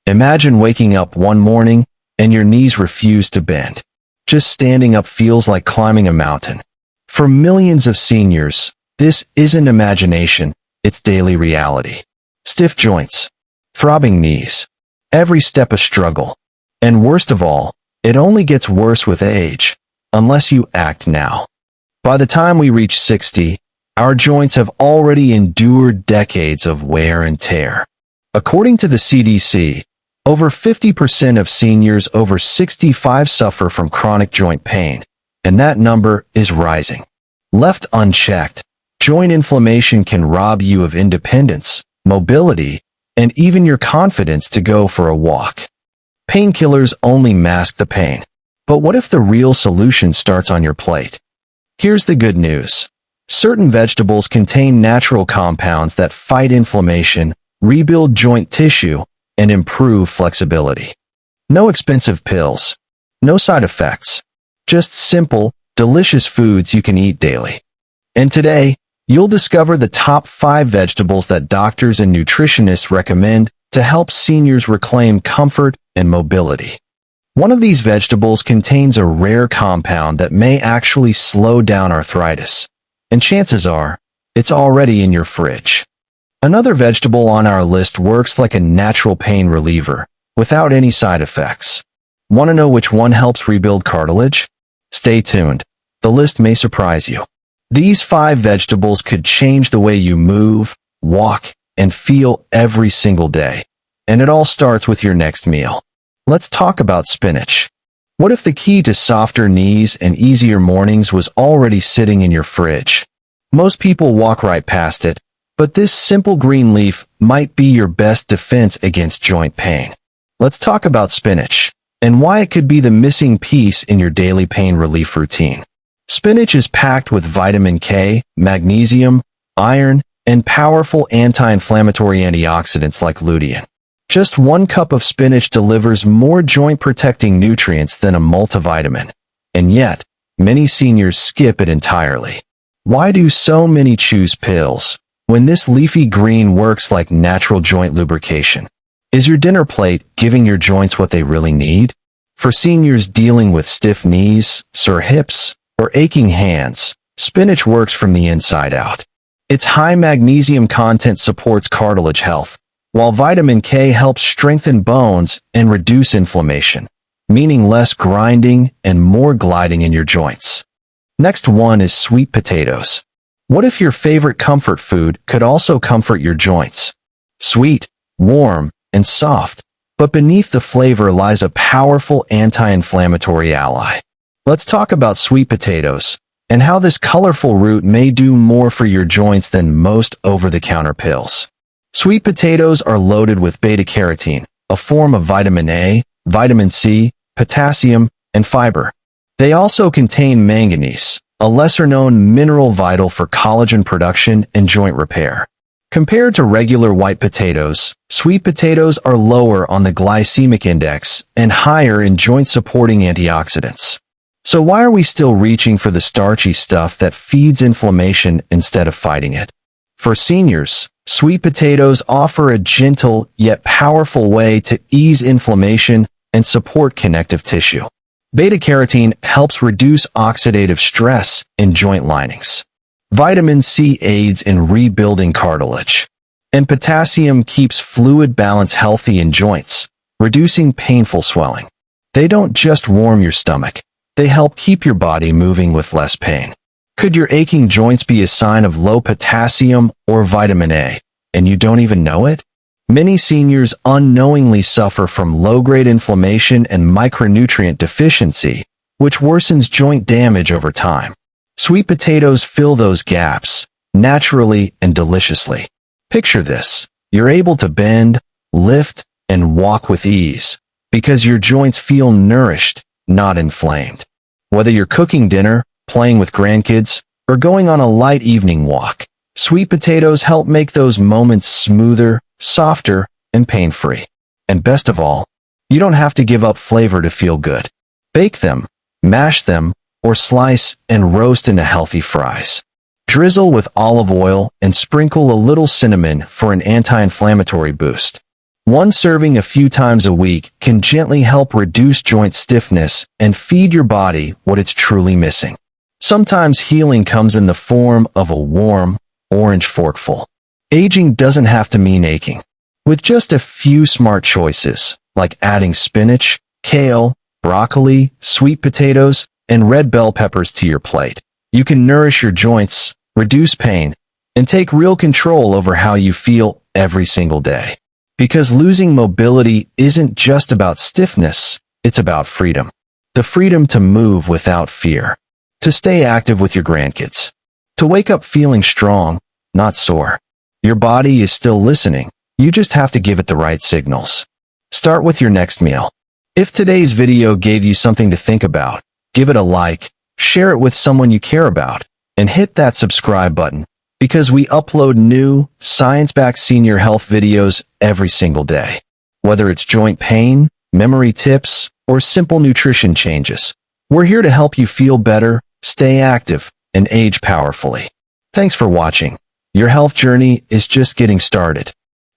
Imagine waking up one morning and your knees refuse to bend. Just standing up feels like climbing a mountain. For millions of seniors, this isn't imagination, it's daily reality. Stiff joints, throbbing knees, every step a struggle. And worst of all, it only gets worse with age, unless you act now. By the time we reach 60, our joints have already endured decades of wear and tear. According to the CDC, over 50% of seniors over 65 suffer from chronic joint pain, and that number is rising. Left unchecked, joint inflammation can rob you of independence, mobility, and even your confidence to go for a walk. Painkillers only mask the pain. But what if the real solution starts on your plate? Here's the good news. Certain vegetables contain natural compounds that fight inflammation, rebuild joint tissue, and improve flexibility. No expensive pills, no side effects, just simple, delicious foods you can eat daily. And today, you'll discover the top 5 vegetables that doctors and nutritionists recommend to help seniors reclaim comfort and mobility. One of these vegetables contains a rare compound that may actually slow down arthritis, and chances are, it's already in your fridge. Another vegetable on our list works like a natural pain reliever, without any side effects. Want to know which one helps rebuild cartilage? Stay tuned. The list may surprise you. These 5 vegetables could change the way you move, walk, and feel every single day. And it all starts with your next meal. Let's talk about spinach. What if the key to softer knees and easier mornings was already sitting in your fridge? Most people walk right past it, but this simple green leaf might be your best defense against joint pain. Let's talk about spinach, and why it could be the missing piece in your daily pain relief routine. Spinach is packed with vitamin K, magnesium, iron, and powerful anti-inflammatory antioxidants like lutein. Just 1 cup of spinach delivers more joint-protecting nutrients than a multivitamin, and yet, many seniors skip it entirely. Why do so many choose pills, when this leafy green works like natural joint lubrication? Is your dinner plate giving your joints what they really need? For seniors dealing with stiff knees, sore hips, or aching hands, spinach works from the inside out. Its high magnesium content supports cartilage health, while vitamin K helps strengthen bones and reduce inflammation, meaning less grinding and more gliding in your joints. Next one is sweet potatoes. What if your favorite comfort food could also comfort your joints? Sweet, warm, and soft, but beneath the flavor lies a powerful anti-inflammatory ally. Let's talk about sweet potatoes, and how this colorful root may do more for your joints than most over-the-counter pills. Sweet potatoes are loaded with beta-carotene, a form of vitamin A, vitamin C, potassium, and fiber. They also contain manganese, a lesser-known mineral vital for collagen production and joint repair. Compared to regular white potatoes, sweet potatoes are lower on the glycemic index and higher in joint-supporting antioxidants. So why are we still reaching for the starchy stuff that feeds inflammation instead of fighting it? For seniors, sweet potatoes offer a gentle yet powerful way to ease inflammation and support connective tissue. Beta-carotene helps reduce oxidative stress in joint linings. Vitamin C aids in rebuilding cartilage. And potassium keeps fluid balance healthy in joints, reducing painful swelling. They don't just warm your stomach, they help keep your body moving with less pain. Could your aching joints be a sign of low potassium or vitamin A, and you don't even know it? Many seniors unknowingly suffer from low-grade inflammation and micronutrient deficiency, which worsens joint damage over time. Sweet potatoes fill those gaps, naturally and deliciously. Picture this. You're able to bend, lift, and walk with ease, because your joints feel nourished, not inflamed. Whether you're cooking dinner, playing with grandkids, or going on a light evening walk, sweet potatoes help make those moments smoother, softer, and pain-free. And best of all, you don't have to give up flavor to feel good. Bake them, mash them, or slice and roast into healthy fries. Drizzle with olive oil and sprinkle a little cinnamon for an anti-inflammatory boost. One serving a few times a week can gently help reduce joint stiffness and feed your body what it's truly missing. Sometimes healing comes in the form of a warm, orange forkful. Aging doesn't have to mean aching. With just a few smart choices, like adding spinach, kale, broccoli, sweet potatoes, and red bell peppers to your plate, you can nourish your joints, reduce pain, and take real control over how you feel every single day. Because losing mobility isn't just about stiffness, it's about freedom. The freedom to move without fear. To stay active with your grandkids. To wake up feeling strong, not sore. Your body is still listening. You just have to give it the right signals. Start with your next meal. If today's video gave you something to think about, give it a like, share it with someone you care about, and hit that subscribe button, because we upload new, science-backed senior health videos every single day. Whether it's joint pain, memory tips, or simple nutrition changes, we're here to help you feel better, stay active, and age powerfully. Thanks for watching. Your health journey is just getting started.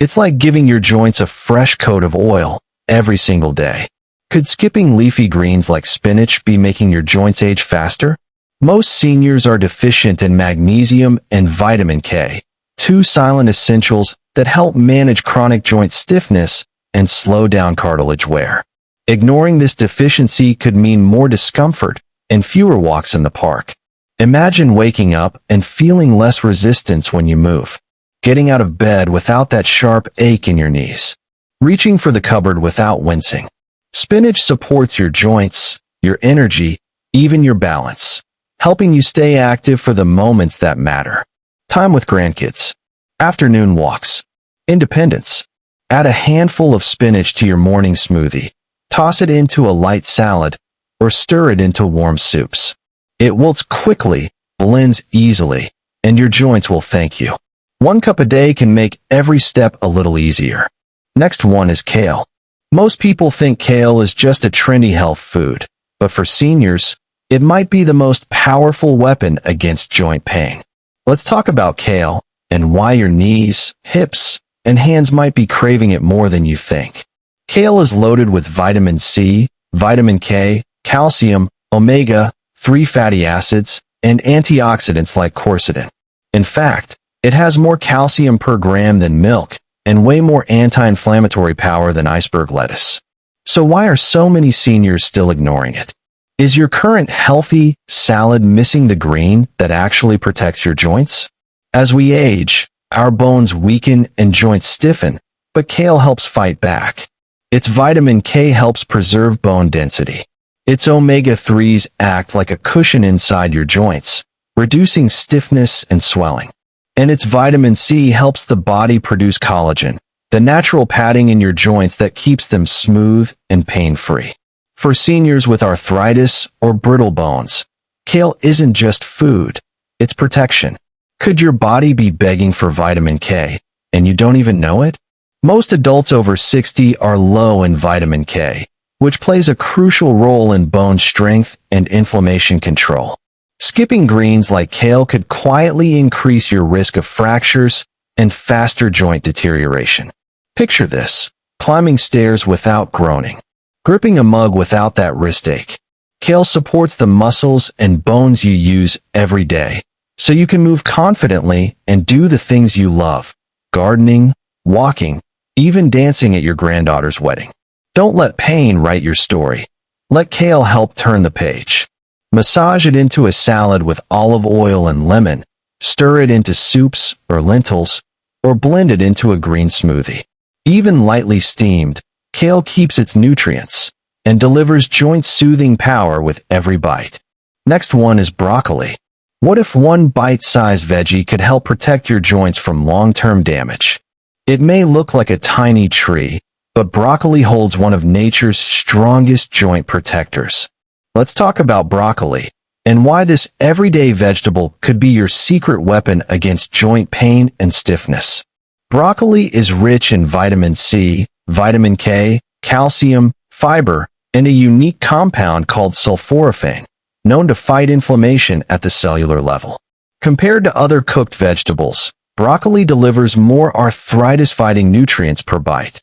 It's like giving your joints a fresh coat of oil every single day. Could skipping leafy greens like spinach be making your joints age faster? Most seniors are deficient in magnesium and vitamin K, two silent essentials that help manage chronic joint stiffness and slow down cartilage wear. Ignoring this deficiency could mean more discomfort and fewer walks in the park. Imagine waking up and feeling less resistance when you move. Getting out of bed without that sharp ache in your knees. Reaching for the cupboard without wincing. Spinach supports your joints, your energy, even your balance, helping you stay active for the moments that matter. Time with grandkids. Afternoon walks. Independence. Add a handful of spinach to your morning smoothie. Toss it into a light salad, or stir it into warm soups. It wilts quickly, blends easily, and your joints will thank you. 1 cup a day can make every step a little easier. Next one is kale. Most people think kale is just a trendy health food, but for seniors, it might be the most powerful weapon against joint pain. Let's talk about kale and why your knees, hips, and hands might be craving it more than you think. Kale is loaded with vitamin C, vitamin K, calcium, omega-3 fatty acids, and antioxidants like quercetin. In fact, it has more calcium per gram than milk and way more anti-inflammatory power than iceberg lettuce. So why are so many seniors still ignoring it? Is your current healthy salad missing the green that actually protects your joints? As we age, our bones weaken and joints stiffen, but kale helps fight back. Its vitamin K helps preserve bone density. Its omega-3s act like a cushion inside your joints, reducing stiffness and swelling. And its vitamin C helps the body produce collagen, the natural padding in your joints that keeps them smooth and pain-free. For seniors with arthritis or brittle bones, kale isn't just food, it's protection. Could your body be begging for vitamin K, and you don't even know it? Most adults over 60 are low in vitamin K, which plays a crucial role in bone strength and inflammation control. Skipping greens like kale could quietly increase your risk of fractures and faster joint deterioration. Picture this: climbing stairs without groaning, gripping a mug without that wrist ache. Kale supports the muscles and bones you use every day, so you can move confidently and do the things you love: gardening, walking, even dancing at your granddaughter's wedding. Don't let pain write your story. Let kale help turn the page. Massage it into a salad with olive oil and lemon, stir it into soups or lentils, or blend it into a green smoothie. Even lightly steamed, kale keeps its nutrients and delivers joint-soothing power with every bite. Next one is broccoli. What if one bite-sized veggie could help protect your joints from long-term damage? It may look like a tiny tree, but broccoli holds one of nature's strongest joint protectors. Let's talk about broccoli and why this everyday vegetable could be your secret weapon against joint pain and stiffness. Broccoli is rich in vitamin C, vitamin K, calcium, fiber, and a unique compound called sulforaphane, known to fight inflammation at the cellular level. Compared to other cooked vegetables, broccoli delivers more arthritis-fighting nutrients per bite.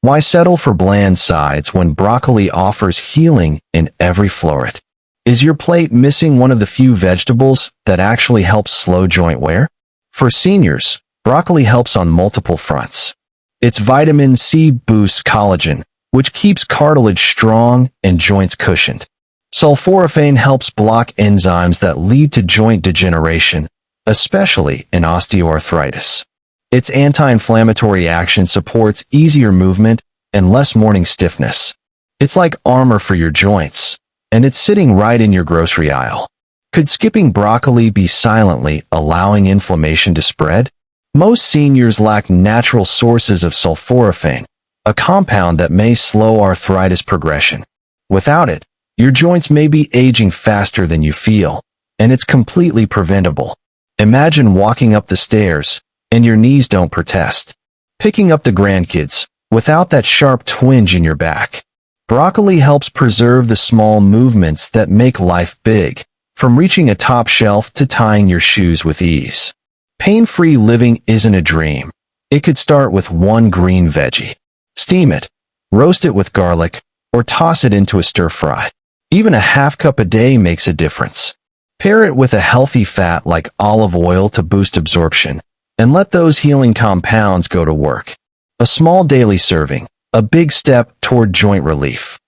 Why settle for bland sides when broccoli offers healing in every floret? Is your plate missing one of the few vegetables that actually help slow joint wear? For seniors, broccoli helps on multiple fronts. Its vitamin C boosts collagen, which keeps cartilage strong and joints cushioned. Sulforaphane helps block enzymes that lead to joint degeneration, especially in osteoarthritis. Its anti-inflammatory action supports easier movement and less morning stiffness. It's like armor for your joints, and it's sitting right in your grocery aisle. Could skipping broccoli be silently allowing inflammation to spread? Most seniors lack natural sources of sulforaphane, a compound that may slow arthritis progression. Without it, your joints may be aging faster than you feel, and it's completely preventable. Imagine walking up the stairs, and your knees don't protest. Picking up the grandkids, without that sharp twinge in your back. Broccoli helps preserve the small movements that make life big, from reaching a top shelf to tying your shoes with ease. Pain-free living isn't a dream. It could start with one green veggie. Steam it, roast it with garlic, or toss it into a stir-fry. Even a half cup a day makes a difference. Pair it with a healthy fat like olive oil to boost absorption, and let those healing compounds go to work. A small daily serving, a big step toward joint relief.